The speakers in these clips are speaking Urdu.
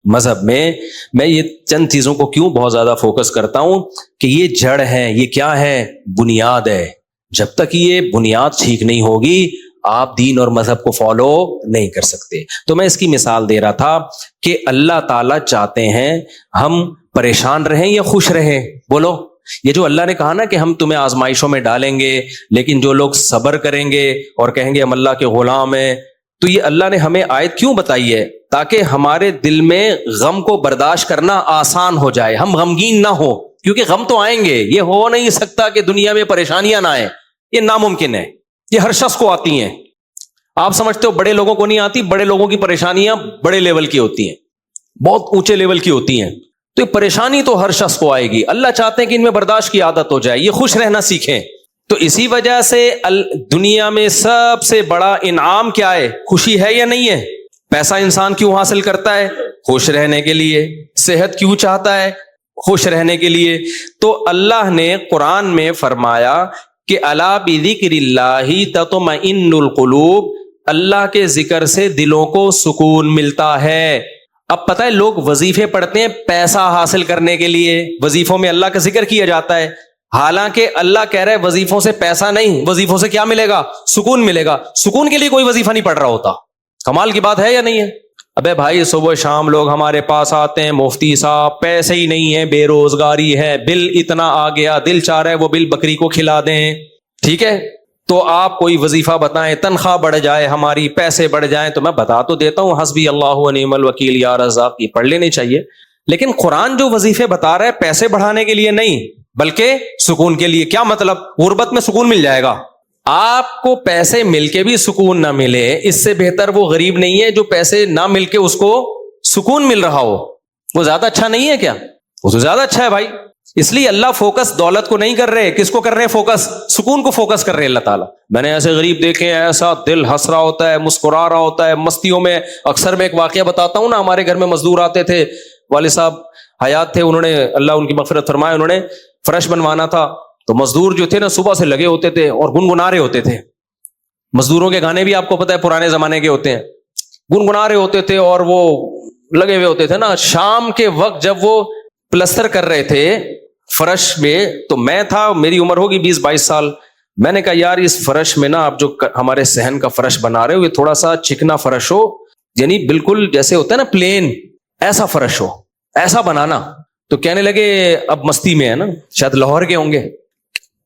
مذہب میں یہ چند چیزوں کو کیوں بہت زیادہ فوکس کرتا ہوں کہ یہ جڑ ہے، یہ کیا ہے؟ بنیاد ہے. جب تک یہ بنیاد ٹھیک نہیں ہوگی آپ دین اور مذہب کو فالو نہیں کر سکتے. تو میں اس کی مثال دے رہا تھا کہ اللہ تعالیٰ چاہتے ہیں ہم پریشان رہیں یا خوش رہیں. بولو. یہ جو اللہ نے کہا نا کہ ہم تمہیں آزمائشوں میں ڈالیں گے، لیکن جو لوگ صبر کریں گے اور کہیں گے ہم اللہ کے غلام ہیں، تو یہ اللہ نے ہمیں آیت کیوں بتائی ہے؟ تاکہ ہمارے دل میں غم کو برداشت کرنا آسان ہو جائے، ہم غمگین نہ ہو. کیونکہ غم تو آئیں گے، یہ ہو نہیں سکتا کہ دنیا میں پریشانیاں نہ آئیں، یہ ناممکن ہے. یہ ہر شخص کو آتی ہیں. آپ سمجھتے ہو بڑے لوگوں کو نہیں آتی؟ بڑے لوگوں کی پریشانیاں بڑے لیول کی ہوتی ہیں، بہت اونچے لیول کی ہوتی ہیں. تو یہ پریشانی تو ہر شخص کو آئے گی. اللہ چاہتے ہیں کہ ان میں برداشت کی عادت ہو جائے، یہ خوش رہنا سیکھیں. تو اسی وجہ سے دنیا میں سب سے بڑا انعام کیا ہے؟ خوشی ہے یا نہیں ہے؟ پیسہ انسان کیوں حاصل کرتا ہے؟ خوش رہنے کے لیے. صحت کیوں چاہتا ہے؟ خوش رہنے کے لیے. تو اللہ نے قرآن میں فرمایا کہ الا بذکر اللہ تطمئن القلوب، اللہ کے ذکر سے دلوں کو سکون ملتا ہے. اب پتہ ہے لوگ وظیفے پڑھتے ہیں پیسہ حاصل کرنے کے لیے، وظیفوں میں اللہ کا ذکر کیا جاتا ہے، حالانکہ اللہ کہہ رہا ہے وظیفوں سے پیسہ نہیں، وظیفوں سے کیا ملے گا؟ سکون ملے گا. سکون کے لیے کوئی وظیفہ نہیں پڑھ رہا ہوتا. کمال کی بات ہے یا نہیں ہے؟ ابے بھائی صبح شام لوگ ہمارے پاس آتے ہیں، مفتی صاحب پیسے ہی نہیں ہیں، بے روزگاری ہے، بل اتنا آ گیا، دل چاہ رہا ہے وہ بل بکری کو کھلا دیں. ٹھیک ہے، تو آپ کوئی وظیفہ بتائیں، تنخواہ بڑھ جائے ہماری، پیسے بڑھ جائیں. تو میں بتا تو دیتا ہوں حسبی اللہ و نعم الوکیل یا رزاق، یہ پڑھ لینی چاہیے. لیکن قرآن جو وظیفے بتا رہا ہے پیسے بڑھانے کے لیے نہیں بلکہ سکون کے لیے. کیا مطلب؟ غربت میں سکون مل جائے گا. آپ کو پیسے مل کے بھی سکون نہ ملے، اس سے بہتر وہ غریب نہیں ہے جو پیسے نہ مل کے اس کو سکون مل رہا ہو. وہ زیادہ اچھا نہیں ہے کیا؟ وہ تو زیادہ اچھا ہے بھائی. اس لیے اللہ فوکس دولت کو نہیں کر رہے. کس کو کر رہے ہیں فوکس؟ سکون کو فوکس کر رہے ہیں اللہ تعالیٰ. میں نے ایسے غریب دیکھے ہیں، ایسا دل ہنس رہا ہوتا ہے، مسکرا رہا ہوتا ہے مستیوں میں. اکثر میں ایک واقعہ بتاتا ہوں نا، ہمارے گھر میں مزدور آتے تھے، والد صاحب حیات تھے، انہوں نے اللہ ان کی مغفرت فرمائے، انہوں نے فرش بنوانا تھا. تو مزدور جو تھے نا صبح سے لگے ہوتے تھے اور گنگنا رہے ہوتے تھے. مزدوروں کے گانے بھی آپ کو پتہ ہے پرانے زمانے کے ہوتے ہیں. گنگنا رہے ہوتے تھے اور وہ لگے ہوئے ہوتے تھے نا. شام کے وقت جب وہ پلستر کر رہے تھے فرش میں، تو میں تھا، میری عمر ہوگی 20-22 سال. میں نے کہا یار اس فرش میں نا آپ جو ہمارے صحن کا فرش بنا رہے ہو، یہ تھوڑا سا چکنا فرش ہو، یعنی بالکل جیسے ہوتا ہے نا پلین، ایسا فرش ہو، ایسا بنانا. تو کہنے لگے، اب مستی میں ہے نا، شاید لاہور کے ہوں گے.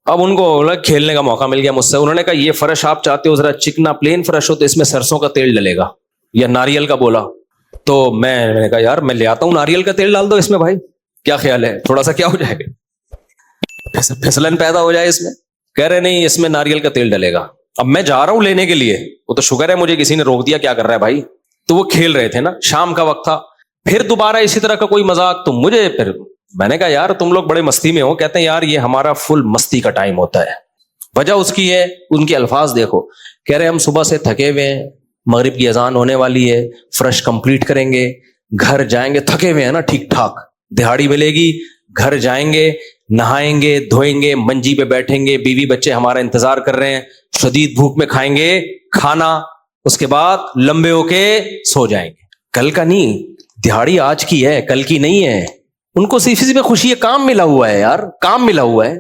اب ان کو کھیلنے کا موقع مل گیا مجھ سے. انہوں نے کہا یہ فرش آپ چاہتے ہو ذرا چکنا پلین فرش ہو تو اس میں سرسوں کا تیل ڈلے گا یا ناریل کا. بولا تو میں نے کہا یار میں لے آتا ہوں ناریل کا تیل، ڈال دو اس میں بھائی، کیا خیال ہے؟ تھوڑا سا کیا ہو جائے گا، پھسلن پیدا ہو جائے اس میں. کہہ رہے نہیں اس میں ناریل کا تیل ڈلے گا. اب میں جا رہا ہوں لینے کے لیے، وہ تو شکر ہے مجھے کسی نے روک دیا، کیا کر رہا ہے بھائی. تو وہ کھیل رہے تھے نا، شام کا وقت تھا. پھر دوبارہ اسی طرح کا کوئی مذاق، تو مجھے پھر میں نے کہا یار تم لوگ بڑے مستی میں ہو. کہتے ہیں یار یہ ہمارا فل مستی کا ٹائم ہوتا ہے. وجہ اس کی ہے، ان کے الفاظ دیکھو. کہہ رہے ہم صبح سے تھکے ہوئے ہیں، مغرب کی اذان ہونے والی ہے، فرش کمپلیٹ کریں گے، گھر جائیں گے، تھکے ہوئے ہیں نا ٹھیک ٹھاک، دہاڑی ملے گی، گھر جائیں گے، نہائیں گے، دھوئیں گے، منجی پہ بیٹھیں گے، بیوی بچے ہمارا انتظار کر رہے ہیں، شدید بھوک میں کھائیں گے کھانا، اس کے بعد لمبے ہو کے سو جائیں گے. کل کا نہیں، دہاڑی آج کی ہے، کل کی نہیں ہے. ان کو صرف اسی پہ خوشی ہے، کام ملا ہوا ہے یار، کام ملا ہوا ہے.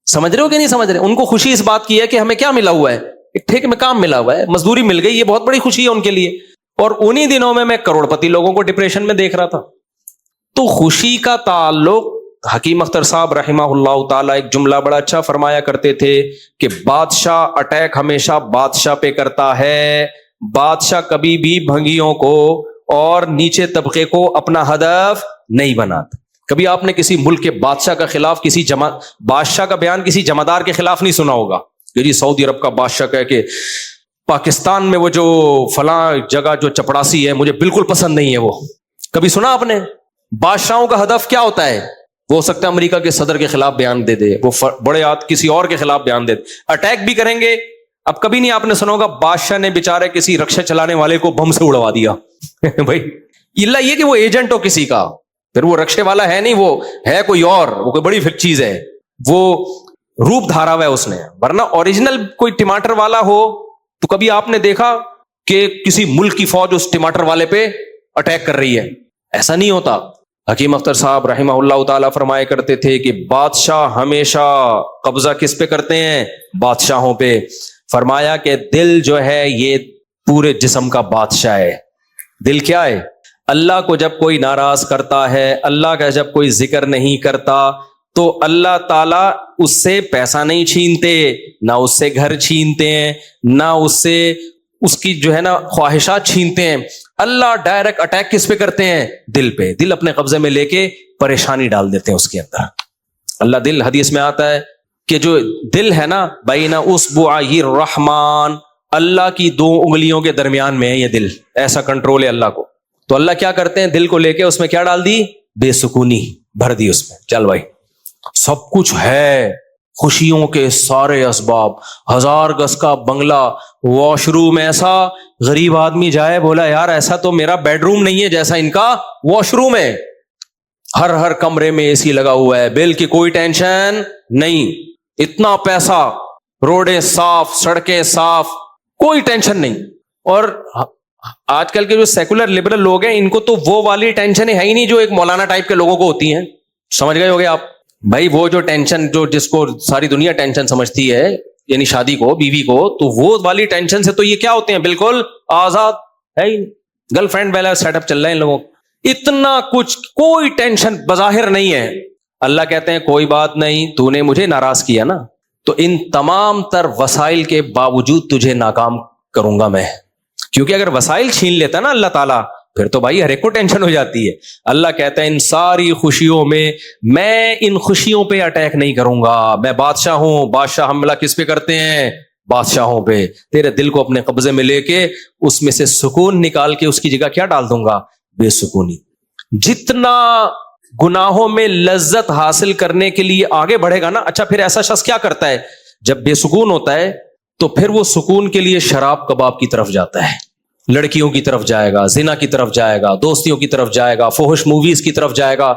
سمجھ رہے ہو کہ نہیں سمجھ رہے؟ ان کو خوشی اس بات کی ہے کہ ہمیں کیا ملا ہوا ہے، ایک ٹھیک میں کام ملا ہوا ہے، مزدوری مل گئی، یہ بہت بڑی خوشی ہے ان کے لیے. اور انہی دنوں میں کروڑ پتی لوگوں کو ڈپریشن میں دیکھ رہا تھا. تو خوشی کا تعلق، حکیم اختر صاحب رحمہ اللہ تعالیٰ ایک جملہ بڑا اچھا فرمایا کرتے تھے کہ بادشاہ اٹیک ہمیشہ بادشاہ پہ کرتا ہے، بادشاہ کبھی بھی بھنگیوں کو اور نیچے طبقے کو اپنا ہدف نہیں بناتا. کبھی آپ نے کسی ملک کے بادشاہ کا خلاف، کسی بادشاہ کا بیان کسی جمعدار کے خلاف نہیں سنا ہوگا کہ جی سعودی عرب کا بادشاہ کہے کہ پاکستان میں وہ جو فلاں جگہ جو چپڑاسی ہے مجھے بالکل پسند نہیں ہے. وہ کبھی سنا آپ نے؟ بادشاہوں کا ہدف کیا ہوتا ہے؟ وہ ہو سکتا ہے امریکہ کے صدر کے خلاف بیان دے دے، وہ بڑے کسی اور کے خلاف بیان دے دے، اٹیک بھی کریں گے. اب کبھی نہیں آپ نے سنا ہوگا بادشاہ نے بیچارے کسی رکشہ چلانے والے کو بم سے اڑوا دیا. بھائی اللہ یہ کہ وہ ایجنٹ ہو کسی کا، پھر وہ رکشے والا ہے نہیں، وہ ہے کوئی اور، وہ کوئی بڑی چیز ہے، وہ روپ دھارا ہوا ہے اس نے. ورنہ اوریجنل کوئی ٹماٹر والا ہو تو کبھی آپ نے دیکھا کہ کسی ملک کی فوج اس ٹماٹر والے پہ اٹیک کر رہی ہے؟ ایسا نہیں ہوتا. حکیم اختر صاحب رحمہ اللہ تعالیٰ فرمایا کرتے تھے کہ بادشاہ ہمیشہ قبضہ کس پہ کرتے ہیں؟ بادشاہوں پہ. فرمایا کہ دل جو ہے یہ پورے جسم کا بادشاہ ہے. دل کیا ہے؟ اللہ کو جب کوئی ناراض کرتا ہے، اللہ کا جب کوئی ذکر نہیں کرتا، تو اللہ تعالیٰ اس سے پیسہ نہیں چھینتے، نہ اس سے گھر چھینتے ہیں، نہ اس سے اس کی جو ہے نا خواہشات چھینتے ہیں. اللہ ڈائریکٹ اٹیک کس پہ کرتے ہیں؟ دل پہ. دل اپنے قبضے میں لے کے پریشانی ڈال دیتے ہیں اس کے اندر. اللہ دل، حدیث میں آتا ہے کہ جو دل ہے نا بین اصبعی الرحمن، اللہ کی 2 انگلیوں کے درمیان میں ہے یہ دل. ایسا کنٹرول ہے اللہ کو. تو اللہ کیا کرتے ہیں؟ دل کو لے کے اس میں کیا ڈال دی؟ بے سکونی بھر دی اس میں. چل بھائی سب کچھ ہے، خوشیوں کے سارے اسباب، 1000 گز کا بنگلہ، واش روم ایسا، غریب آدمی جائے بولا یار ایسا تو میرا بیڈ روم نہیں ہے جیسا ان کا واش روم ہے. ہر کمرے میں اے سی لگا ہوا ہے، بل کی کوئی ٹینشن نہیں، اتنا پیسہ، روڈیں صاف، سڑکیں صاف، کوئی ٹینشن نہیں. اور آج کل کے جو سیکولر لبرل لوگ ہیں ان کو تو وہ والی ٹینشن ہے ہی نہیں جو ایک مولانا ٹائپ کے لوگوں کو ہوتی ہیں. سمجھ گئے ہوگے آپ بھائی؟ وہ جو ٹینشن جو جس کو ساری دنیا ٹینشن سمجھتی ہے، یعنی شادی کو، بیوی کو، تو وہ والی ٹینشن سے تو یہ کیا ہوتے ہیں؟ بالکل آزاد ہے ہی. گرل فرینڈ والا سیٹ اپ چل رہا ہے ان لوگوں. اتنا کچھ، کوئی ٹینشن بظاہر نہیں ہے. اللہ کہتے ہیں کوئی بات نہیں، تو نے مجھے ناراض کیا نا، تو ان تمام تر وسائل کے باوجود تجھے ناکام کروں گا میں. کیونکہ اگر وسائل چھین لیتا نا اللہ تعالیٰ پھر تو بھائی ہر ایک کو ٹینشن ہو جاتی ہے. اللہ کہتا ہے ان ساری خوشیوں میں ان خوشیوں پہ اٹیک نہیں کروں گا. میں بادشاہ ہوں. بادشاہ حملہ کس پہ کرتے ہیں؟ بادشاہوں پہ. تیرے دل کو اپنے قبضے میں لے کے اس میں سے سکون نکال کے اس کی جگہ کیا ڈال دوں گا؟ بے سکونی. جتنا گناہوں میں لذت حاصل کرنے کے لیے آگے بڑھے گا نا، اچھا پھر ایسا شخص کیا کرتا ہے جب بے سکون ہوتا ہے؟ تو پھر وہ سکون کے لیے شراب کباب کی طرف جاتا ہے، لڑکیوں کی طرف جائے گا، زنا کی طرف جائے گا، دوستیوں کی طرف جائے گا، فحش موویز کی طرف جائے گا.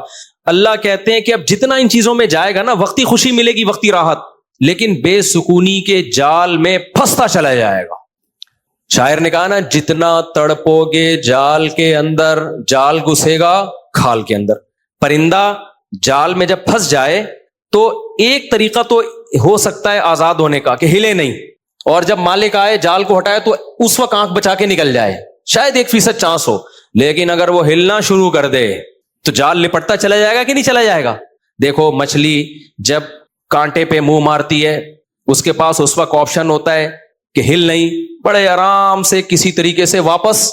اللہ کہتے ہیں کہ اب جتنا ان چیزوں میں جائے گا نا، وقتی خوشی ملے گی، وقتی راحت، لیکن بے سکونی کے جال میں پھنستا چلا جائے گا. شاعر نے کہا نا جتنا تڑپو گے جال کے اندر، جال گھسے گا کھال کے اندر. پرندہ جال میں جب پھنس جائے تو ایک طریقہ تو ہو سکتا ہے آزاد ہونے کا کہ ہلے نہیں، اور جب مالک آئے جال کو ہٹائے تو اس وقت آنکھ بچا کے نکل جائے، شاید 1% چانس ہو. لیکن اگر وہ ہلنا شروع کر دے تو جال لپٹتا چلا جائے گا کہ نہیں چلا جائے گا؟ دیکھو مچھلی جب کانٹے پہ منہ مارتی ہے اس کے پاس اس وقت آپشن ہوتا ہے کہ ہل نہیں، بڑے آرام سے کسی طریقے سے واپس،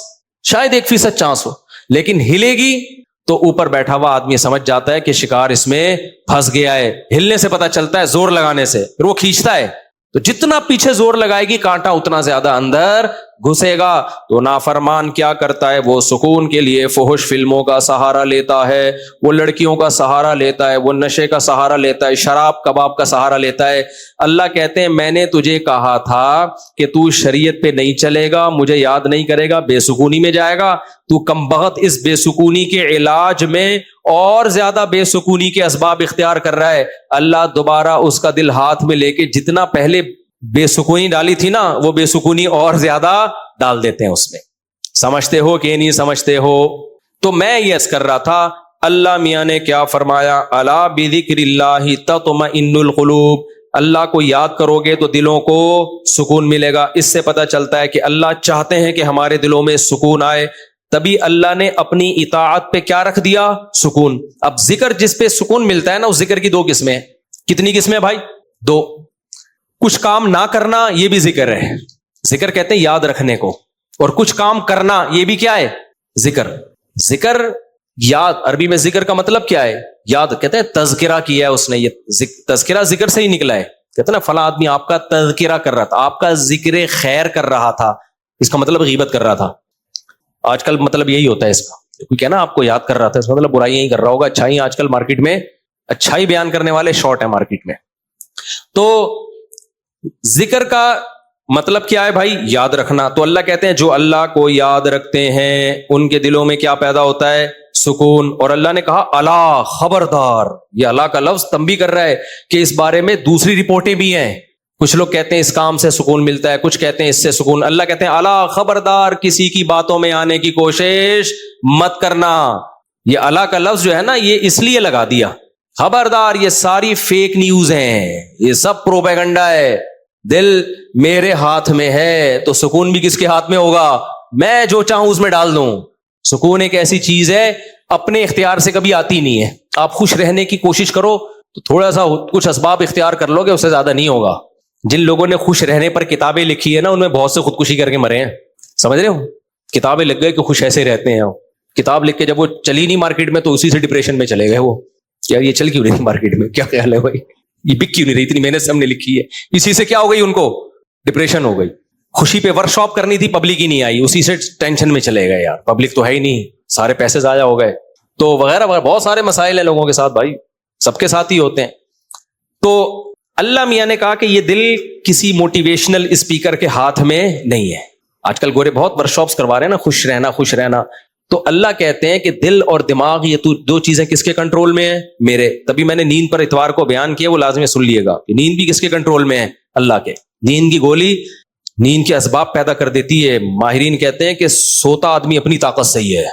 شاید 1% چانس ہو. لیکن ہلے گی تو اوپر بیٹھا ہوا آدمی سمجھ جاتا ہے کہ شکار اس میں پھنس گیا ہے. ہلنے سے پتا چلتا ہے، زور لگانے سے، پھر وہ کھینچتا ہے. تو جتنا پیچھے زور لگائے گی کانٹا اتنا زیادہ اندر گھسے گا. تو نافرمان کیا کرتا ہے؟ وہ سکون کے لیے فحش فلموں کا سہارا لیتا ہے، وہ لڑکیوں کا سہارا لیتا ہے، وہ نشے کا سہارا لیتا ہے، شراب کباب کا سہارا لیتا ہے. اللہ کہتے ہیں میں نے تجھے کہا تھا کہ تو شریعت پہ نہیں چلے گا، مجھے یاد نہیں کرے گا، بے سکونی میں جائے گا. تو کمبخت اس بے سکونی کے علاج میں اور زیادہ بے سکونی کے اسباب اختیار کر رہا ہے. اللہ دوبارہ اس کا دل ہاتھ میں لے کے جتنا پہلے بے سکونی ڈالی تھی نا، وہ بے سکونی اور زیادہ ڈال دیتے ہیں اس میں. سمجھتے ہو کہ نہیں سمجھتے ہو؟ تو میں یہ عرض کر رہا تھا، اللہ میاں نے کیا فرمایا؟ الا بذکر اللہ تطمئن القلوب. اللہ کو یاد کرو گے تو دلوں کو سکون ملے گا. اس سے پتہ چلتا ہے کہ اللہ چاہتے ہیں کہ ہمارے دلوں میں سکون آئے. تبھی اللہ نے اپنی اطاعت پہ کیا رکھ دیا؟ سکون. اب ذکر جس پہ سکون ملتا ہے نا، اس ذکر کی 2 قسمیں ہیں. کتنی قسمیں بھائی؟ 2. کچھ کام نہ کرنا یہ بھی ذکر ہے، ذکر کہتے ہیں یاد رکھنے کو. اور کچھ کام کرنا یہ بھی کیا ہے؟ ذکر. ذکر یاد، عربی میں ذکر کا مطلب کیا ہے؟ یاد. کہتے ہیں تذکرہ کیا ہے اس نے، یہ تذکرہ ذکر سے ہی نکلا ہے. کہتے ہیں نا فلاں آدمی آپ کا تذکرہ کر رہا تھا، آپ کا ذکر خیر کر رہا تھا. اس کا مطلب غیبت کر رہا تھا. آج کل مطلب یہی ہوتا ہے اس کا. کوئی کہنا آپ کو یاد کر رہا تھا، اس کا مطلب برائیاں ہی کر رہا ہوگا. اچھائی آج کل مارکیٹ میں، اچھائی بیان کرنے والے شارٹ ہیں مارکیٹ میں. تو ذکر کا مطلب کیا ہے بھائی؟ یاد رکھنا. تو اللہ کہتے ہیں جو اللہ کو یاد رکھتے ہیں ان کے دلوں میں کیا پیدا ہوتا ہے؟ سکون. اور اللہ نے کہا الا، خبردار. یہ اللہ کا لفظ تنبیہ کر رہا ہے کہ اس بارے میں دوسری رپورٹیں بھی ہیں. کچھ لوگ کہتے ہیں اس کام سے سکون ملتا ہے، کچھ کہتے ہیں اس سے سکون. اللہ کہتے ہیں الا، خبردار، کسی کی باتوں میں آنے کی کوشش مت کرنا. یہ اللہ کا لفظ جو ہے نا یہ اس لیے لگا دیا، خبردار یہ ساری فیک نیوز ہیں، یہ سب پروپیگنڈا ہے، دل میرے ہاتھ میں ہے تو سکون بھی کس کے ہاتھ میں ہوگا؟ میں جو چاہوں اس میں ڈال دوں۔ سکون ایک ایسی چیز ہے اپنے اختیار سے کبھی آتی نہیں ہے، آپ خوش رہنے کی کوشش کرو تو تھوڑا سا کچھ اسباب اختیار کر لو گے، اس سے زیادہ نہیں ہوگا۔ جن لوگوں نے خوش رہنے پر کتابیں لکھی ہے نا ان میں بہت سے خودکشی کر کے مرے ہیں، سمجھ رہے ہو؟ کتابیں لکھ گئے کہ خوش ایسے رہتے ہیں، کتاب لکھ کے جب وہ چلی نہیں مارکیٹ میں تو اسی سے ڈپریشن میں چلے گئے۔ وہ یار یہ چل کیوں نہیں مارکیٹ میں، کیا خیال ہے بھائی، یہ بک کیوں نہیں رہی، اتنی محنت سے ہم نے لکھی ہے، اسی سے کیا ہو گئی ان کو ڈپریشن ہو گئی۔ خوشی پہ ورک شاپ کرنی تھی، پبلک ہی نہیں آئی، اسی سے ٹینشن میں چلے گئے، یار پبلک تو ہے ہی نہیں، سارے پیسے ضائع ہو گئے، تو وغیرہ وغیرہ بہت سارے مسائل ہیں لوگوں کے ساتھ بھائی، سب کے ساتھ ہی ہوتے ہیں۔ تو اللہ میاں نے کہا کہ یہ دل کسی موٹیویشنل اسپیکر کے ہاتھ میں نہیں ہے۔ آج کل گورے بہت ورک شاپس کروا رہے ہیں نا، خوش رہنا خوش رہنا، تو اللہ کہتے ہیں کہ دل اور دماغ یہ دو چیزیں کس کے کنٹرول میں ہیں؟ میرے۔ تبھی میں نے نیند پر اتوار کو بیان کیا، وہ لازمی سن لیے گا کہ نیند بھی کس کے کنٹرول میں ہے؟ اللہ کے۔ نیند کی گولی نیند کے اسباب پیدا کر دیتی ہے، ماہرین کہتے ہیں کہ سوتا آدمی اپنی طاقت سے ہی ہے،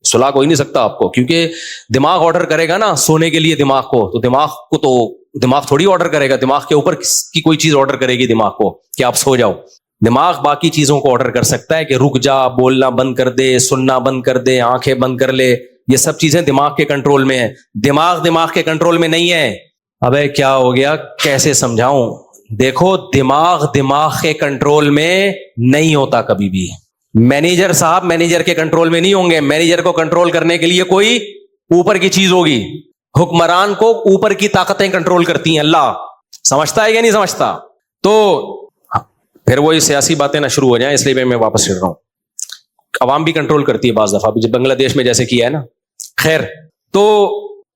سلا کوئی نہیں سکتا آپ کو، کیونکہ دماغ آرڈر کرے گا نا سونے کے لیے دماغ کو، تو دماغ تھوڑی آرڈر کرے گا، دماغ کے اوپر کی کوئی چیز آرڈر کرے گی دماغ کو کہ آپ سو جاؤ۔ دماغ باقی چیزوں کو آرڈر کر سکتا ہے کہ رک جا، بولنا بند کر دے، سننا بند کر دے، آنکھیں بند کر لے، یہ سب چیزیں دماغ کے کنٹرول میں ہیں، دماغ کے کنٹرول میں نہیں ہے۔ ابے کیا ہو گیا، کیسے سمجھاؤں؟ دیکھو دماغ کے کنٹرول میں نہیں ہوتا کبھی بھی۔ مینیجر صاحب مینیجر کے کنٹرول میں نہیں ہوں گے، مینیجر کو کنٹرول کرنے کے لیے کوئی اوپر کی چیز ہوگی، حکمران کو اوپر کی طاقتیں کنٹرول کرتی ہیں، اللہ سمجھتا ہے یا نہیں سمجھتا؟ تو پھر وہی سیاسی باتیں نہ شروع ہو جائیں، اس لیے میں واپس چل رہا ہوں۔ عوام بھی کنٹرول کرتی ہے بعض دفعہ، بھی بنگلہ دیش میں جیسے کیا ہے نا۔ خیر، تو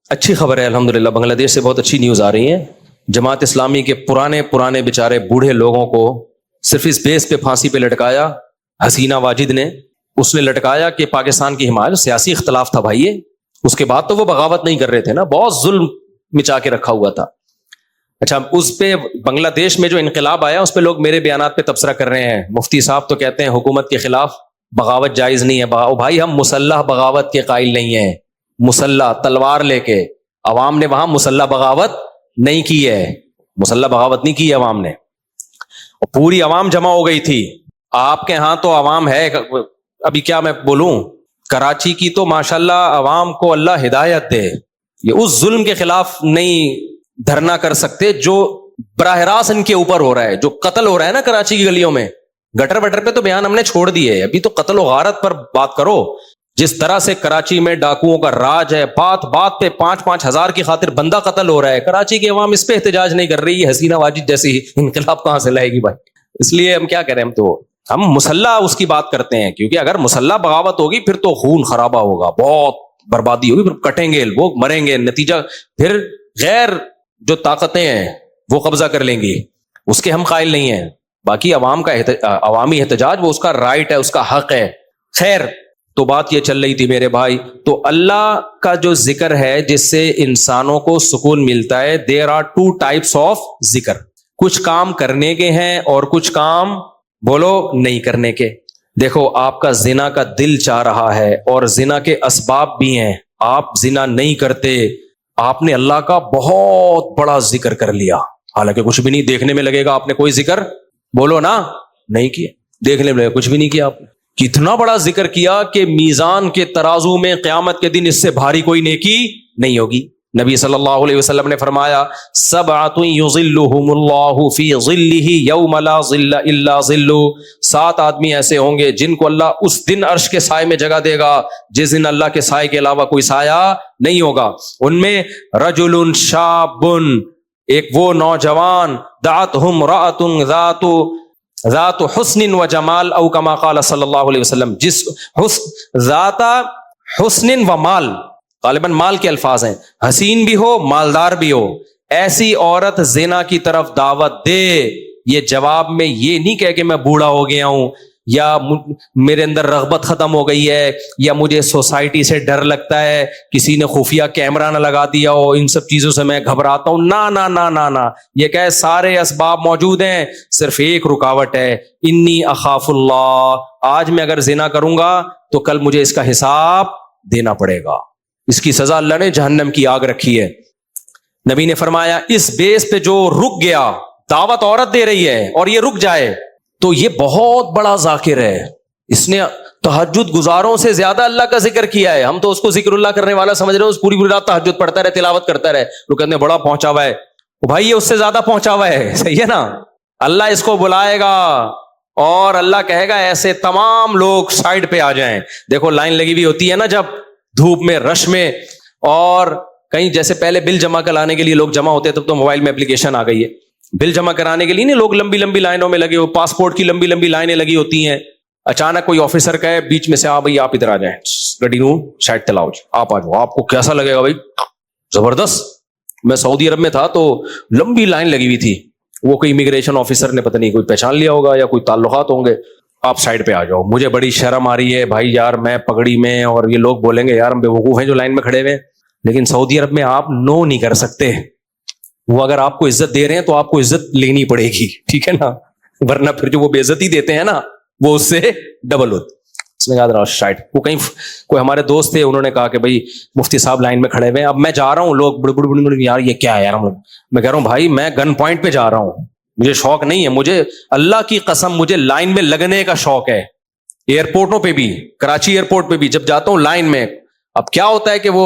اچھی خبر ہے الحمدللہ، بنگلہ دیش سے بہت اچھی نیوز آ رہی ہے۔ جماعت اسلامی کے پرانے بیچارے بوڑھے لوگوں کو صرف اس بیس پہ پھانسی پہ لٹکایا حسینہ واجد نے، اس نے لٹکایا کہ پاکستان کی حمایت، سیاسی اختلاف تھا بھائی، اس کے بعد تو وہ بغاوت نہیں کر رہے تھے نا، بہت ظلم مچا کے رکھا ہوا تھا۔ اچھا، اس پہ بنگلہ دیش میں جو انقلاب آیا اس پہ لوگ میرے بیانات پہ تبصرہ کر رہے ہیں، مفتی صاحب تو کہتے ہیں حکومت کے خلاف بغاوت جائز نہیں ہے۔ بھائی ہم مسلح بغاوت کے قائل نہیں ہیں، مسلح تلوار لے کے، عوام نے وہاں مسلح بغاوت نہیں کی ہے، مسلح بغاوت نہیں کی ہے عوام نے، پوری عوام جمع ہو گئی تھی۔ آپ کے ہاں تو عوام ہے، ابھی کیا میں بولوں، کراچی کی تو ماشاءاللہ عوام کو اللہ ہدایت دے، یہ اس ظلم کے خلاف نہیں دھرنا کر سکتے جو براہ راست ان کے اوپر ہو رہا ہے، جو قتل ہو رہا ہے نا کراچی کی گلیوں میں۔ گٹر بٹر پہ تو بیان ہم نے چھوڑ دیے، ابھی تو قتل و غارت پر بات کرو۔ جس طرح سے کراچی میں ڈاکوؤں کا راج ہے، بات پہ 5-5 ہزار کی خاطر بندہ قتل ہو رہا ہے، کراچی کی عوام اس پہ احتجاج نہیں کر رہی ہے، حسینہ واجد جیسی انقلاب کہاں سے لائے گی بھائی؟ اس لیے ہم کیا کریں، ہم مسلح اس کی بات کرتے ہیں، کیونکہ اگر مسلح بغاوت ہوگی پھر تو خون خرابہ ہوگا، بہت بربادی ہوگی، پھر کٹیں گے لوگ، مریں گے، نتیجہ پھر غیر جو طاقتیں ہیں وہ قبضہ کر لیں گی، اس کے ہم قائل نہیں ہیں۔ باقی عوام کا عوامی احتجاج وہ اس کا رائٹ ہے، اس کا حق ہے۔ خیر، تو بات یہ چل رہی تھی میرے بھائی، تو اللہ کا جو ذکر ہے جس سے انسانوں کو سکون ملتا ہے، دیر آر 2 types آف ذکر، کچھ کام کرنے کے ہیں اور کچھ کام بولو نہیں کرنے کے۔ دیکھو آپ کا زنا کا دل چاہ رہا ہے اور زنا کے اسباب بھی ہیں، آپ زنا نہیں کرتے، آپ نے اللہ کا بہت بڑا ذکر کر لیا، حالانکہ کچھ بھی نہیں، دیکھنے میں لگے گا آپ نے کوئی ذکر بولو نا نہیں کیا، دیکھنے میں لگے کچھ بھی نہیں کیا آپ نے، کتنا بڑا ذکر کیا کہ میزان کے ترازو میں قیامت کے دن اس سے بھاری کوئی نیکی نہیں ہوگی۔ نبی صلی اللہ علیہ وسلم نے فرمایا، سبعۃ یظلھم اللہ فی ظلہ یوم لا ظل الا ظلہ، 7 آدمی ایسے ہوں گے جن کو اللہ اس دن عرش کے سائے میں جگہ دے گا جس دن اللہ کے سائے کے علاوہ کوئی سایہ نہیں ہوگا۔ ان میں رجل شاب، ایک وہ نوجوان، دعتہ امرأۃ ذات حسن و جمال، او کما قال صلی اللہ علیہ وسلم، جس ذات حسن و مال، غالباً مال کے الفاظ ہیں، حسین بھی ہو مالدار بھی ہو، ایسی عورت زنا کی طرف دعوت دے۔ یہ جواب میں یہ نہیں کہہ کہ میں بوڑھا ہو گیا ہوں، یا میرے اندر رغبت ختم ہو گئی ہے، یا مجھے سوسائٹی سے ڈر لگتا ہے، کسی نے خفیہ کیمرہ نہ لگا دیا ہو، ان سب چیزوں سے میں گھبراتا ہوں، نا نا نا نا نا، یہ کہ سارے اسباب موجود ہیں، صرف ایک رکاوٹ ہے، انی اخاف اللہ، آج میں اگر زنا کروں گا تو کل مجھے اس کا حساب دینا پڑے گا، اس کی سزا اللہ نے جہنم کی آگ رکھی ہے. نبی نے فرمایا اس بیس پہ جو رک گیا, دعوت عورت دے رہی ہے اور یہ رک جائے تو یہ بہت بڑا ذاکر ہے, اس نے تہجد گزاروں سے زیادہ اللہ کا ذکر کیا ہے. ہم تو اس کو ذکر اللہ کرنے والا سمجھ رہے ہیں, اس پوری رات تہجد پڑھتا رہے, تلاوت کرتا رہے, وہ کہتے ہیں بڑا پہنچا ہوا ہے. بھائی یہ اس سے زیادہ پہنچا ہوا ہے, صحیح ہے نا. اللہ اس کو بلائے گا اور اللہ کہے گا ایسے تمام لوگ سائڈ پہ آ جائیں. دیکھو لائن لگی ہوئی ہوتی ہے نا جب دھوپ میں, رش میں, اور کہیں جیسے پہلے بل جمع کرانے کے لیے لوگ جمع ہوتے, تب تو موبائل میں اپلیکیشن آ گئی ہے. بل جمع کرانے کے لیے نہیں لوگ لمبی لمبی لائنوں میں لگے ہو, پاسپورٹ کی لمبی لمبی لائنیں لگی ہوتی ہیں. اچانک کوئی آفیسر کہے بیچ میں سے, ہاں بھائی آپ ادھر آ جائیں, گڈی نو سائڈ تلاؤ, آپ آ جاؤ. آپ کو کیسا لگے گا بھائی؟ زبردست. میں سعودی عرب میں تھا تو لمبی لائن لگی ہوئی تھی, وہ کوئی امیگریشن آفیسر نے پتہ نہیں کوئی پہچان لیا ہوگا یا کوئی تعلقات ہوں گے, آپ سائڈ پہ آ جاؤ. مجھے بڑی شرم آ رہی ہے بھائی یار, میں پگڑی میں, اور یہ لوگ بولیں گے یار ہم بیوقوف ہیں جو لائن میں کھڑے ہوئے, لیکن سعودی عرب میں آپ نو نہیں کر سکتے. وہ اگر آپ کو عزت دے رہے ہیں تو آپ کو عزت لینی پڑے گی, ٹھیک ہے نا, ورنہ پھر جو وہ بے عزتی دیتے ہیں نا وہ اس سے ڈبل ہوتی. اس نے کہا شائٹ, وہ کہیں کوئی ہمارے دوست تھے, انہوں نے کہا کہ بھائی مفتی صاحب لائن میں کھڑے ہوئے, اب میں جا رہا ہوں, لوگ بڑے بڑے یار یہ کیا ہے یار, میں کہہ رہا ہوں بھائی میں گن پوائنٹ پہ جا رہا ہوں, مجھے شوق نہیں ہے, مجھے اللہ کی قسم مجھے لائن میں لگنے کا شوق ہے. ایئرپورٹوں پہ بھی, کراچی ایئرپورٹ پہ بھی جب جاتا ہوں لائن میں, اب کیا ہوتا ہے کہ وہ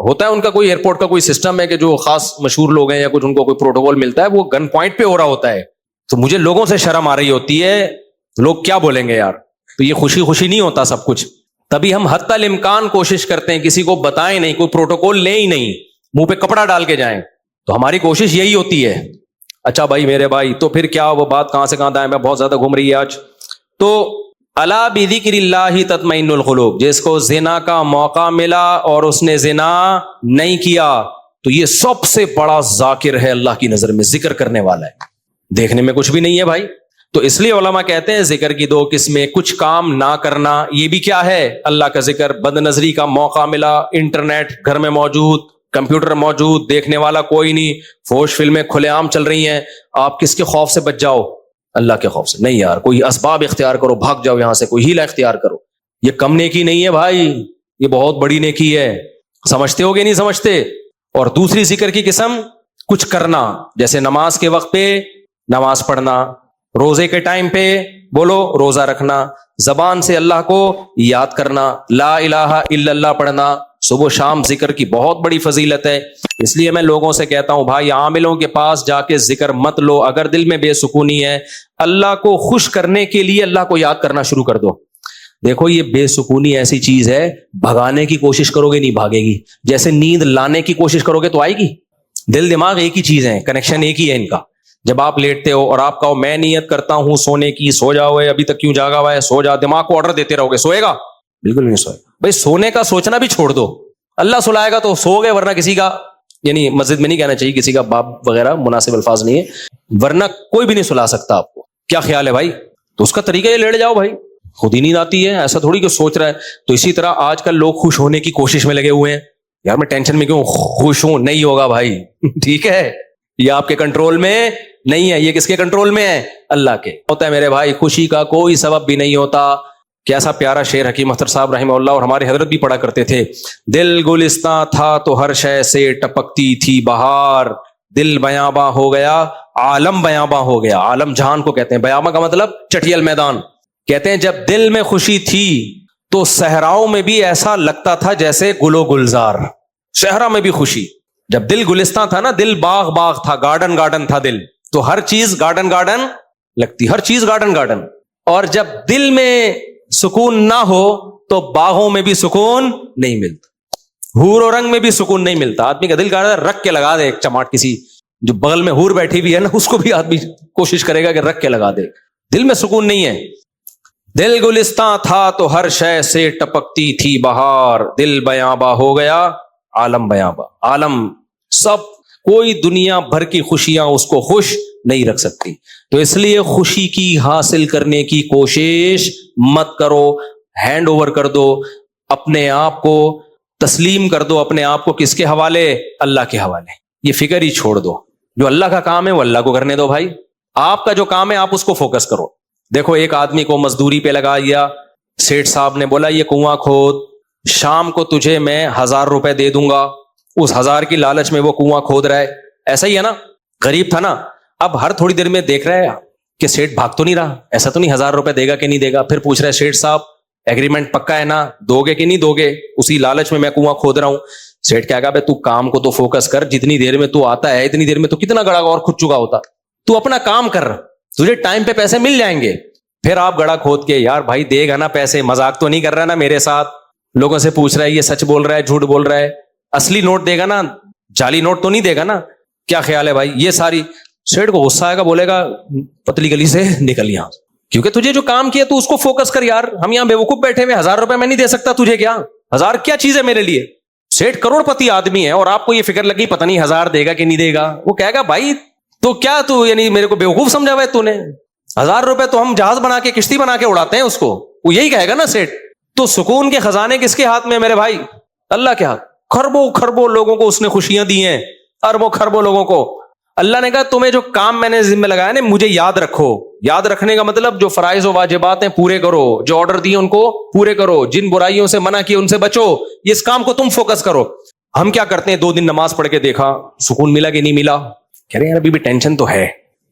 ہوتا ہے ان کا کوئی ایئرپورٹ کا کوئی سسٹم ہے کہ جو خاص مشہور لوگ ہیں یا کچھ ان کو کوئی پروٹوکول ملتا ہے, وہ گن پوائنٹ پہ ہو رہا ہوتا ہے, تو مجھے لوگوں سے شرم آ رہی ہوتی ہے, لوگ کیا بولیں گے یار. تو یہ خوشی خوشی نہیں ہوتا سب کچھ, تبھی ہم حتی الامکان کوشش کرتے ہیں کسی کو بتائیں نہیں, کوئی پروٹوکول لیں ہی نہیں, منہ پہ کپڑا ڈال کے جائیں. تو ہماری کوشش یہی ہوتی ہے. اچھا بھائی میرے بھائی, تو پھر کیا وہ بات کہاں سے کہاں دائیں, میں بہت زیادہ گھوم رہی ہے آج. تو الا بذکر اللہ تطمئن القلوب, جس کو زنا کا موقع ملا اور اس نے زنا نہیں کیا تو یہ سب سے بڑا ذاکر ہے اللہ کی نظر میں, ذکر کرنے والا ہے, دیکھنے میں کچھ بھی نہیں ہے بھائی. تو اس لیے علماء کہتے ہیں ذکر کی دو قسمیں, کچھ کام نہ کرنا, یہ بھی کیا ہے اللہ کا ذکر. بد نظری کا موقع ملا, انٹرنیٹ گھر میں موجود, کمپیوٹر موجود, دیکھنے والا کوئی نہیں, فوش فلمیں کھلے عام چل رہی ہیں, آپ کس کے خوف سے بچ جاؤ؟ اللہ کے خوف سے. نہیں یار, کوئی اسباب اختیار کرو, بھاگ جاؤ یہاں سے, کوئی ہیلا اختیار کرو. یہ کم نیکی نہیں ہے بھائی, یہ بہت بڑی نیکی ہے. سمجھتے ہو گے نہیں سمجھتے؟ اور دوسری ذکر کی قسم کچھ کرنا, جیسے نماز کے وقت پہ نماز پڑھنا, روزے کے ٹائم پہ بولو روزہ رکھنا, زبان سے اللہ کو یاد کرنا, لا الہ الا اللہ پڑھنا, صبح شام ذکر کی بہت بڑی فضیلت ہے. اس لیے میں لوگوں سے کہتا ہوں بھائی عاملوں کے پاس جا کے ذکر مت لو, اگر دل میں بے سکونی ہے, اللہ کو خوش کرنے کے لیے اللہ کو یاد کرنا شروع کر دو. دیکھو یہ بے سکونی ایسی چیز ہے, بھگانے کی کوشش کرو گے نہیں بھاگے گی, جیسے نیند لانے کی کوشش کرو گے تو آئے گی. دل دماغ ایک ہی چیز ہے, کنیکشن ایک ہی ہے ان کا. جب آپ لیٹتے ہو اور آپ کہو میں نیت کرتا ہوں سونے کی, سو جاؤ, ابھی تک کیوں جاگا ہوا ہے, سو جا, دماغ کو آرڈر دیتے رہو گے, سوئے گا؟ بالکل نہیں سوئے گا بھائی. سونے کا سوچنا بھی چھوڑ دو, اللہ سلائے گا تو سو گئے, ورنہ کسی کا, یعنی مسجد میں نہیں کہنا چاہیے, کسی کا باپ وغیرہ مناسب الفاظ نہیں ہے, ورنہ کوئی بھی نہیں سلا سکتا آپ کو. کیا خیال ہے بھائی؟ تو اس کا طریقہ یہ لیٹ جاؤ بھائی, خود ہی نیند آتی ہے, ایسا تھوڑی کہ سوچ رہا ہے. تو اسی طرح آج کل لوگ خوش ہونے کی کوشش میں لگے ہوئے ہیں, یار میں ٹینشن میں کیوں خوش ہوں, نہیں ہوگا بھائی. ٹھیک ہے, یہ آپ کے کنٹرول میں نہیں ہے, یہ کس کے کنٹرول میں ہے؟ اللہ کے. ہوتا ہے میرے بھائی, خوشی کا کوئی سبب بھی نہیں ہوتا. کیسا پیارا شعر حکیم اختر صاحب رحمہ اللہ اور ہمارے حضرت بھی پڑھا کرتے تھے, دل گلستاں تھا تو ہر شے سے ٹپکتی تھی بہار, دل بیاباں ہو گیا عالم بیاباں ہو گیا. عالم جہان کو کہتے ہیں, بیاباں کا مطلب چٹیل میدان. کہتے ہیں جب دل میں خوشی تھی تو صحراؤں میں بھی ایسا لگتا تھا جیسے گل و گلزار. صحرا میں بھی خوشی, جب دل گلستان تھا نا, دل باغ باغ تھا, گارڈن گارڈن تھا دل, تو ہر چیز گارڈن گارڈن لگتی, ہر چیز گارڈن گارڈن. اور جب دل میں سکون نہ ہو تو باغوں میں بھی سکون نہیں ملتا, حور و رنگ میں بھی سکون نہیں ملتا. آدمی کا دل کرتا ہے رکھ کے لگا دے ایک چماٹ, کسی جو بغل میں حور بیٹھی بھی ہے نا اس کو بھی آدمی کوشش کرے گا کہ رکھ کے لگا دے. دل میں سکون نہیں ہے. دل گلستان تھا تو ہر شے سے ٹپکتی تھی بہار, دل بیاباں ہو گیا عالم بیاباں. عالم سب, کوئی دنیا بھر کی خوشیاں اس کو خوش نہیں رکھ سکتی. تو اس لیے خوشی کی حاصل کرنے کی کوشش مت کرو, ہینڈ اوور کر دو, اپنے آپ کو تسلیم کر دو. اپنے آپ کو کس کے حوالے؟ اللہ کے حوالے. یہ فکر ہی چھوڑ دو, جو اللہ کا کام ہے وہ اللہ کو کرنے دو بھائی. آپ کا جو کام ہے آپ اس کو فوکس کرو. دیکھو ایک آدمی کو مزدوری پہ لگا دیا, سیٹھ صاحب نے بولا یہ کنواں کھود, شام کو تجھے میں 1000 روپے دے دوں گا, اس 1000 کی لالچ میں وہ کنواں کھود رہا ہے. ایسا ہی ہے نا, غریب تھا نا, اب ہر تھوڑی دیر میں دیکھ رہا ہے کہ سیٹ بھاگ تو نہیں رہا, ایسا تو نہیں 1000 روپے دے گا کہ نہیں دے گا. پھر پوچھ رہا ہے سیٹ صاحب ایگریمنٹ پکا ہے نا, دو گے کہ نہیں دو گے, اسی لالچ میں کنواں کھود رہا ہوں. سیٹ کیا کہا, تو کام کو تو فوکس کر, جتنی دیر میں تو آتا ہے اتنی دیر میں تو کتنا گڑا اور کھود چکا ہوتا, تو اپنا کام کر, تجھے ٹائم پہ پیسے مل جائیں گے. پھر آپ گڑا کھود کے, یار بھائی دے گا نا پیسے, مذاق تو نہیں کر رہا نا میرے ساتھ, لوگوں سے پوچھ رہا ہے یہ سچ بول رہا ہے جھوٹ بول رہا ہے, اصلی نوٹ دے گا نا, جعلی نوٹ تو نہیں دے گا نا, کیا خیال ہے بھائی. یہ ساری سیٹ کو غصہ آئے گا, بولے گا پتلی گلی سے نکل یہاں, کیونکہ تجھے جو کام کیا تو اس کو فوکس کر یار. ہم یہاں بیوقوف بیٹھے ہوئے, 1000 روپے میں نہیں دے سکتا تجھے, کیا 1000 کیا چیز ہے میرے لیے. سیٹ کروڑ پتی آدمی ہے اور آپ کو یہ فکر لگی پتہ نہیں 1000 دے گا کہ نہیں دے گا. وہ کہے گا بھائی تو کیا تو یعنی میرے کو بیوقوف سمجھا ہوا ہے تو نے, 1000 روپے تو ہم جہاز بنا کے کشتی بنا کے اڑاتے ہیں اس کو, وہ یہی کہے گا نا سیٹ. تو سکون کے خزانے کس کے ہاتھ میں میرے بھائی, اللہ کے ہاتھ. خربوں خربوں لوگوں کو اس نے خوشیاں دی ہیں, اربوں خربوں لوگوں کو. اللہ نے کہا تمہیں جو کام میں نے ذمہ لگایا نا مجھے یاد رکھو. یاد رکھنے کا مطلب جو فرائض و واجبات ہیں پورے کرو, جو آرڈر دیے ان کو پورے کرو, جن برائیوں سے منع کیے ان سے بچو, اس کام کو تم فوکس کرو. ہم کیا کرتے ہیں, 2 دن نماز پڑھ کے دیکھا سکون ملا کہ نہیں ملا, کہہ رہے ہیں ابھی بھی ٹینشن تو ہے,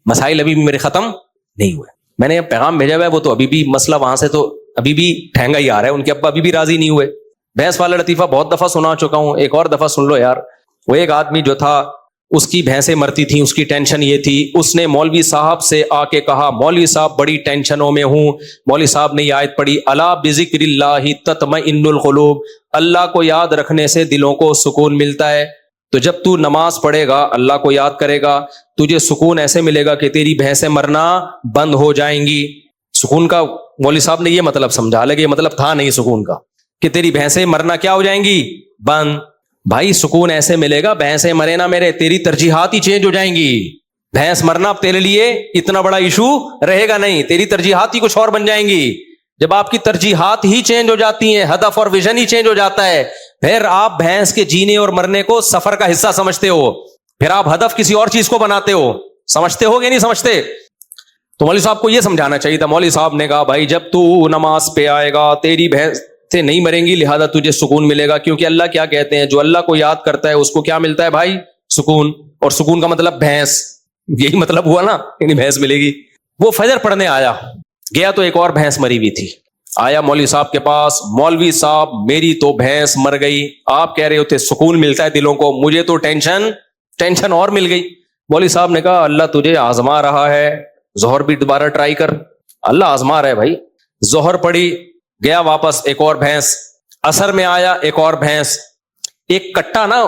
مسائل ابھی بھی میرے ختم نہیں ہوئے. میں نے پیغام بھیجا ہوا ہے, وہ تو ابھی بھی مسئلہ وہاں سے تو ابھی بھی ٹھہنگا ہی آ رہا ہے, ان کے ابا ابھی بھی راضی نہیں ہوئے. بھینس والا لطیفہ بہت دفعہ سنا چکا ہوں, ایک اور دفعہ سن لو یار. وہ ایک آدمی جو تھا اس کی بھینسیں مرتی تھیں, اس کی ٹینشن یہ تھی, اس نے مولوی صاحب سے آ کے کہا مولوی صاحب بڑی ٹینشنوں میں ہوں. مولوی صاحب نے یہ آیت پڑھی الا بذکر اللہ تطمئن القلوب, اللہ کو یاد رکھنے سے دلوں کو سکون ملتا ہے. تو جب تو نماز پڑھے گا اللہ کو یاد کرے گا, تجھے سکون ایسے ملے گا کہ تیری بھینسیں مرنا بند ہو جائیں گی. سکون کا مولوی صاحب نے یہ مطلب سمجھا, حالانکہ یہ مطلب تھا نہیں سکون کا, کہ تیری بھینسیں مرنا کیا ہو جائیں گی, بند. بھائی سکون ایسے ملے گا, بھینسیں مرے نہ میرے, تیری ترجیحات ہی چینج ہو جائیں گی. بھینس مرنا اب تیرے لیے اتنا بڑا ایشو رہے گا نہیں, تیری ترجیحات ہی کچھ اور بن جائیں گی. جب آپ کی ترجیحات ہی چینج ہو جاتی ہیں, ہدف اور ویژن ہی چینج ہو جاتا ہے, پھر آپ بھینس کے جینے اور مرنے کو سفر کا حصہ سمجھتے ہو, پھر آپ ہدف کسی اور چیز کو بناتے ہو. سمجھتے ہو کہ نہیں سمجھتے؟ تو مولوی صاحب کو یہ سمجھانا چاہیے تھا. مولوی صاحب نے کہا بھائی جب تو نماز پہ آئے گا تیری بھینس سے نہیں مریں گی, لہذا تجھے سکون ملے گا. کیونکہ اللہ کیا کہتے ہیں, جو اللہ کو یاد کرتا ہے اس کو کیا ملتا ہے بھائی, سکون. اور سکون کا مطلب بھینس, یہی مطلب ہوا نا, یعنی بھینس ملے گی. وہ فجر پڑھنے آیا, گیا تو ایک اور بھینس مری ہوئی تھی. آیا مولوی صاحب کے پاس, مولوی صاحب میری تو بھینس مر گئی, آپ کہہ رہے ہوتے سکون ملتا ہے دلوں کو, مجھے تو ٹینشن اور مل گئی. مولوی صاحب نے کہا اللہ تجھے آزما رہا ہے, ظہر بھی دوبارہ ٹرائی کر. اللہ آزما رہا ہے بھائی. ظہر پڑھی, گیا واپس, ایک اور بھینس. عصر میں آیا, ایک اور بھینس. ایک کٹا نا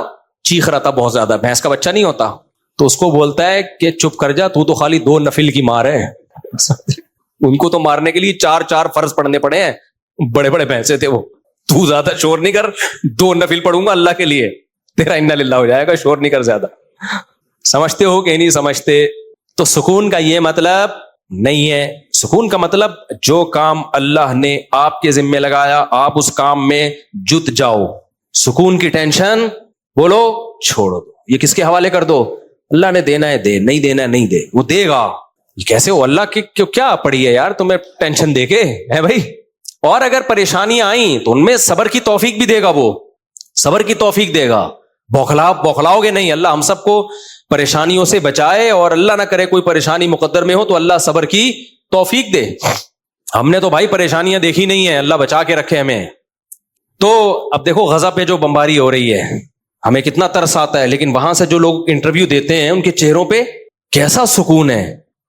چیخ رہا تھا بہت زیادہ, بھینس کا بچہ نہیں ہوتا, تو اس کو بولتا ہے کہ چپ کر جا, تو خالی 2 نفل کی مار ہے. ان کو تو مارنے کے لیے 4 فرض پڑھنے پڑے ہیں, بڑے بڑے بھینسے تھے وہ. تو زیادہ شور نہیں کر, 2 نفل پڑھوں گا اللہ کے لیے, تیرا انا للہ ہو جائے گا, شور نہیں کر زیادہ. سمجھتے ہو کہ نہیں سمجھتے؟ تو سکون کا یہ مطلب نہیں ہے. سکون کا مطلب جو کام اللہ نے آپ کے ذمہ لگایا آپ اس کام میں جت جاؤ. سکون کی ٹینشن بولو چھوڑو دو, یہ کس کے حوالے کر دو, اللہ نے دینا ہے دے, نہیں دینا ہے نہیں دے, وہ دے گا. یہ کیسے ہو, اللہ کی کیا پڑی ہے یار تمہیں ٹینشن دے کے ہے بھائی. اور اگر پریشانیاں آئیں تو ان میں صبر کی توفیق بھی دے گا, وہ صبر کی توفیق دے گا. بوکھلاؤ گے نہیں. اللہ ہم سب کو پریشانیوں سے بچائے, اور اللہ نہ کرے کوئی پریشانی مقدر میں ہو تو اللہ صبر کی توفیق دے. ہم نے تو بھائی پریشانیاں دیکھی نہیں ہیں, اللہ بچا کے رکھے ہمیں. تو اب دیکھو غزہ پہ جو بمباری ہو رہی ہے, ہمیں کتنا ترس آتا ہے, لیکن وہاں سے جو لوگ انٹرویو دیتے ہیں ان کے چہروں پہ کیسا سکون ہے,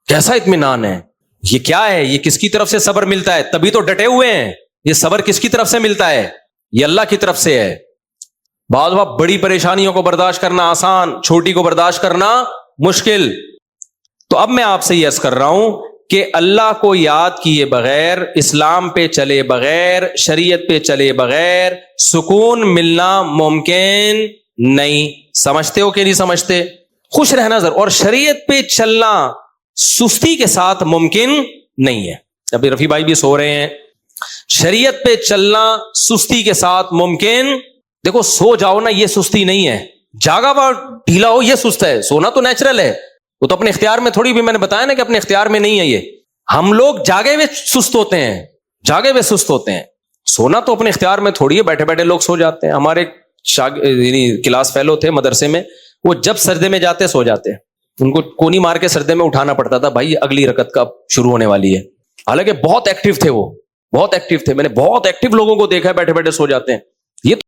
کیسا اطمینان ہے. یہ کیا ہے, یہ کس کی طرف سے صبر ملتا ہے, تبھی تو ڈٹے ہوئے ہیں. یہ صبر کس کی طرف سے ملتا ہے, یہ اللہ کی طرف سے ہے. بعض وقت بڑی پریشانیوں کو برداشت کرنا آسان, چھوٹی کو برداشت کرنا مشکل. تو اب میں آپ سے یہ عرض کر رہا ہوں کہ اللہ کو یاد کیے بغیر, اسلام پہ چلے بغیر, شریعت پہ چلے بغیر سکون ملنا ممکن نہیں. سمجھتے ہو کہ نہیں سمجھتے؟ خوش رہنا ضرور, اور شریعت پہ چلنا سستی کے ساتھ ممکن نہیں ہے. ابھی رفیع بھائی بھی سو رہے ہیں. شریعت پہ چلنا سستی کے ساتھ ممکن, دیکھو سو جاؤ نا یہ سستی نہیں ہے, جاگا ہوا ڈھیلا ہو یہ سست ہے. سونا تو نیچرل ہے, وہ تو اپنے اختیار میں تھوڑی, بھی میں نے بتایا نا کہ اپنے اختیار میں نہیں ہے یہ. ہم لوگ جاگے ہوئے سست ہوتے ہیں, جاگے ہوئے سست ہوتے ہیں. سونا تو اپنے اختیار میں تھوڑی ہے, بیٹھے بیٹھے لوگ سو جاتے ہیں. ہمارے کلاس فیلو تھے مدرسے میں, وہ جب سجدے میں جاتے سو جاتے, ان کو کونی مار کے سجدے میں اٹھانا پڑتا تھا, بھائی اگلی رکعت کا شروع ہونے والی ہے. حالانکہ بہت ایکٹیو تھے, وہ بہت ایکٹیو تھے, میں نے بہت ایکٹیو لوگوں کو دیکھا ہے بیٹھے بیٹھے سو جاتے ہیں. یہ